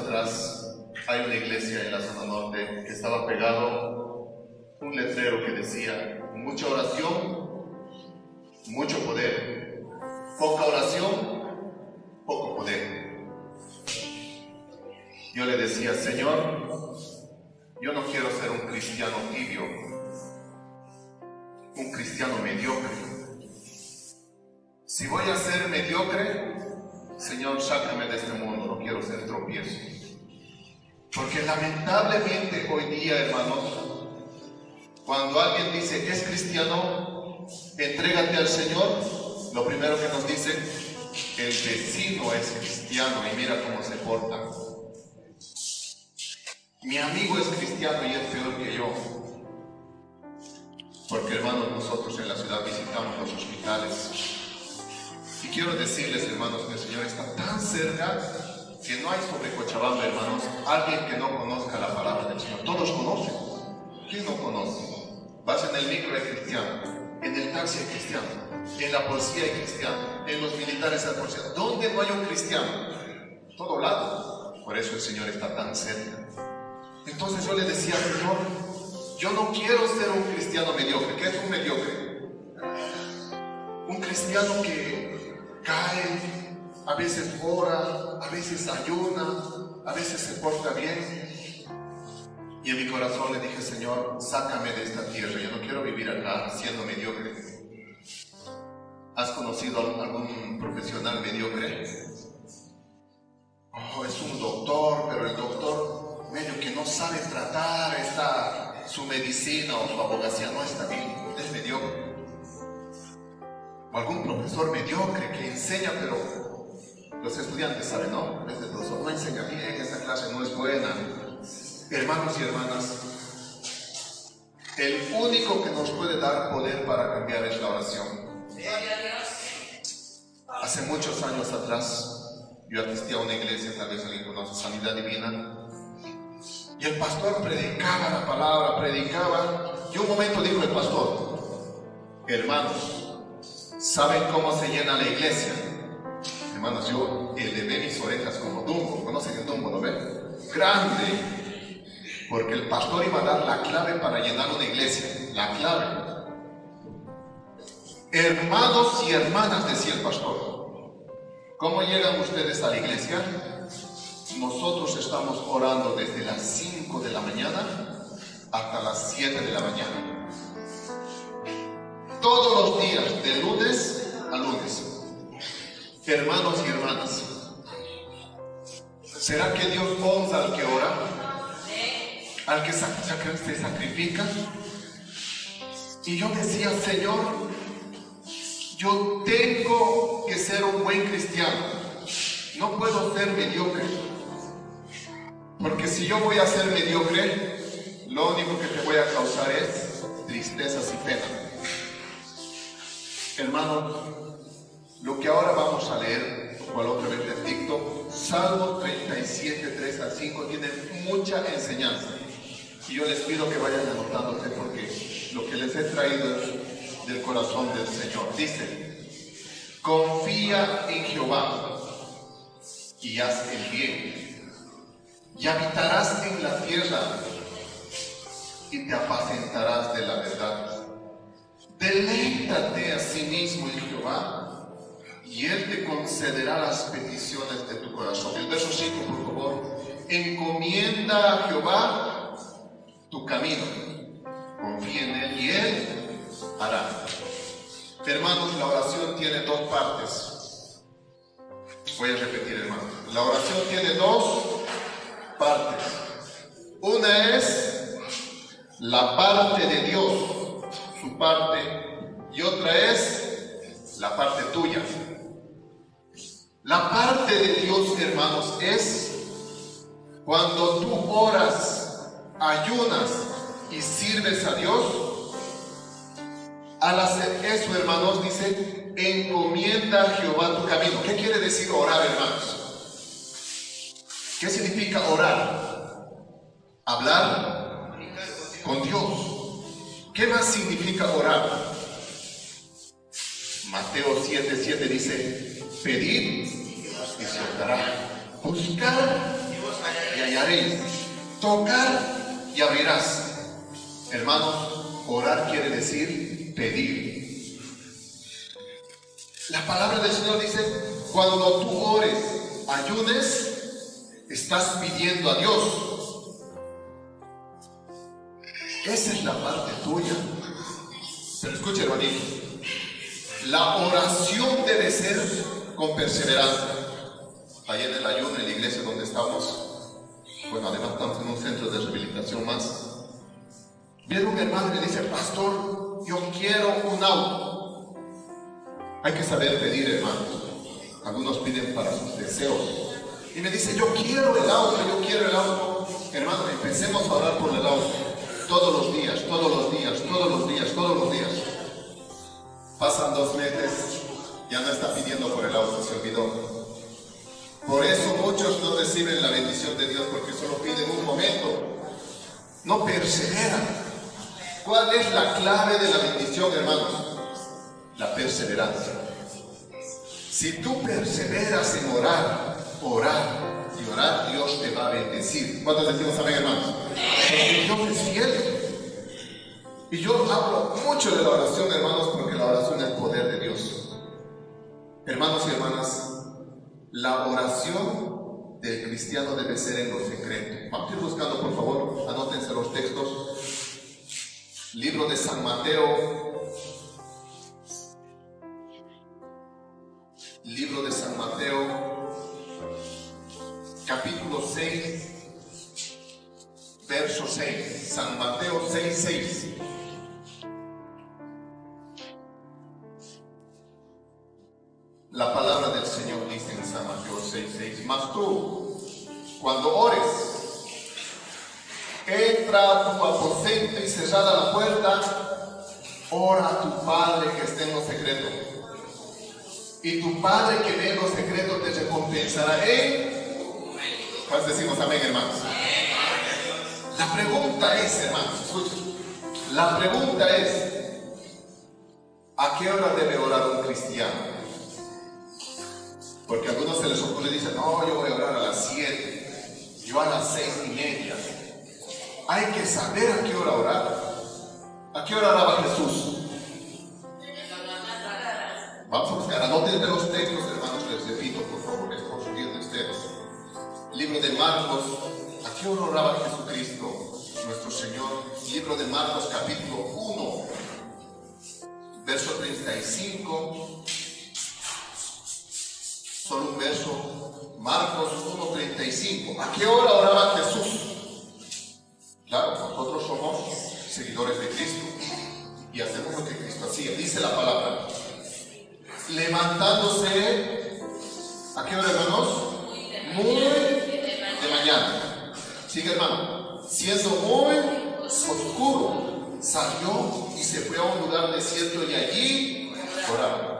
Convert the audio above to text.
atrás hay una iglesia en la zona norte que estaba pegado un letrero que decía: mucha oración, mucho poder; poca oración, poco poder. Yo le decía: Señor, yo no quiero ser un cristiano tibio, un cristiano mediocre. Si voy a ser mediocre, Señor, sácame de este mundo, no quiero ser tropiezo. Porque lamentablemente hoy día, hermanos, cuando alguien dice es cristiano, entrégate al Señor, lo primero que nos dice: el vecino es cristiano y mira cómo se porta. Mi amigo es cristiano y es peor que yo. Porque, hermanos, nosotros en la ciudad visitamos los hospitales. Y quiero decirles, hermanos, que el Señor está tan cerca que no hay sobre Cochabamba, hermanos, alguien que no conozca la palabra del Señor. Todos conocen. ¿Quién no conoce? Vas en el micro, hay cristiano; en el taxi hay cristiano; en la policía hay cristiano; en los militares hay cristiano. ¿Dónde no hay un cristiano? Todo lado. Por eso el Señor está tan cerca. Entonces yo le decía: Señor, yo no quiero ser un cristiano mediocre. ¿Qué es un mediocre? Un cristiano que cae, a veces ora, a veces ayuna, a veces se porta bien. Y en mi corazón le dije: Señor, sácame de esta tierra, yo no quiero vivir acá siendo mediocre. ¿Has conocido a algún profesional mediocre? Oh, es un doctor, pero el doctor medio que no sabe tratar su medicina o su abogacía, no está bien, es mediocre. O algún profesor mediocre que enseña, pero los estudiantes saben, ¿no? Este profesor no enseña bien, esta clase no es buena. Hermanos y hermanas, el único que nos puede dar poder para cambiar es la oración. Hace muchos años atrás, yo asistí a una iglesia, tal vez alguien conoce, Sanidad Divina, y el pastor predicaba la palabra, predicaba, y un momento dijo el pastor: hermanos, ¿saben cómo se llena la iglesia? Hermanos, yo elevé mis orejas como Dumbo. ¿Conocen el Dumbo, no ven? Grande. Porque el pastor iba a dar la clave para llenar una iglesia. La clave. Hermanos y hermanas, decía el pastor, ¿cómo llegan ustedes a la iglesia? Nosotros estamos orando desde las 5 de la mañana hasta las 7 de la mañana. Todos los días, de lunes a lunes. Hermanos y hermanas, ¿será que Dios honra al que ora? ¿Al que se sacrifica? Y yo decía: Señor, yo tengo que ser un buen cristiano. No puedo ser mediocre. Porque si yo voy a ser mediocre, lo único que te voy a causar es tristezas y pena. Hermanos, lo que ahora vamos a leer, cual otra vez de TikTok, Salmo 37, 3 al 5, tiene mucha enseñanza. Y yo les pido que vayan anotándose porque lo que les he traído es del corazón del Señor. Dice: confía en Jehová y haz el bien, y habitarás en la tierra y te apacentarás de la verdad. Deleítate a sí mismo en Jehová y Él te concederá las peticiones de tu corazón. El verso 5, por favor. Encomienda a Jehová tu camino, confía en Él y Él hará. Hermanos, la oración tiene dos partes. Voy a repetir, hermanos. La oración tiene dos partes. Una es la parte de Dios, su parte, y otra es la parte tuya. La parte de Dios, hermanos, es cuando tú oras, ayunas y sirves a Dios. Al hacer eso, hermanos, dice: encomienda a Jehová tu camino. ¿Qué quiere decir orar, hermanos? ¿Qué significa orar? Hablar con Dios. ¿Qué más significa orar? Mateo 7:7 dice: pedid y se os dará, buscar y hallaréis. Tocar y abrirás. Hermanos, orar quiere decir pedir. La palabra del Señor dice, cuando tú ores, ayunes, estás pidiendo a Dios. Esa es la parte tuya. Pero escucha, hermanito, la oración debe ser con perseverancia. Ahí en el ayuno, en la iglesia donde estamos, bueno, además estamos en un centro de rehabilitación más. Viene un hermano y le dice, pastor, yo quiero un auto. Hay que saber pedir, hermanos. Algunos piden para sus deseos. Y me dice, yo quiero el auto, yo quiero el auto. Hermano, empecemos a orar por el auto. Todos los días, todos los días, todos los días, todos los días. Pasan 2 meses, ya no está pidiendo por el auto, se olvidó. Por eso muchos no reciben la bendición de Dios, porque solo piden un momento. No perseveran. ¿Cuál es la clave de la bendición, hermanos? La perseverancia. Si tú perseveras en orar y orar, Dios te va a bendecir. ¿Cuántos decimos amén, hermanos? Porque Dios es fiel. Y yo hablo mucho de la oración, hermanos, porque la oración es el poder de Dios. Hermanos y hermanas, la oración del cristiano debe ser en lo secreto. Vamos a ir buscando, por favor, anótense los textos. Libro de San Mateo. Libro de San Mateo, capítulo 6, verso 6. San Mateo 6, 6. La palabra del Señor dice en San Mateo 6, 6. Mas tú, cuando ores, entra a tu aposento y cerrada la puerta, ora a tu Padre que esté en lo secreto. Y tu Padre que ve en lo secreto te recompensará. ¿Cuántos decimos amén, hermanos? La pregunta es, hermanos, escuchen. La pregunta es, ¿a qué hora debe orar un cristiano? Porque a algunos se les ocurre y dicen, no, yo voy a orar a las 7, yo a las 6:30. Hay que saber a qué hora orar. ¿A qué hora oraba Jesús? Vamos a buscar, anoten los textos, hermanos, les repito, por favor, es por su bien de ustedes. Libro de Marcos, ¿a qué hora oraba Jesucristo, nuestro Señor? Libro de Marcos, capítulo 1, verso 35. Solo un verso, Marcos 1:35. ¿A qué hora oraba Jesús? Claro, nosotros somos seguidores de Cristo y hacemos lo que Cristo hacía. Dice la palabra, levantándose, ¿a qué hora, hermanos? Muy de mañana. Sigue, hermano. Siendo muy oscuro, salió y se fue a un lugar desierto y allí oraba.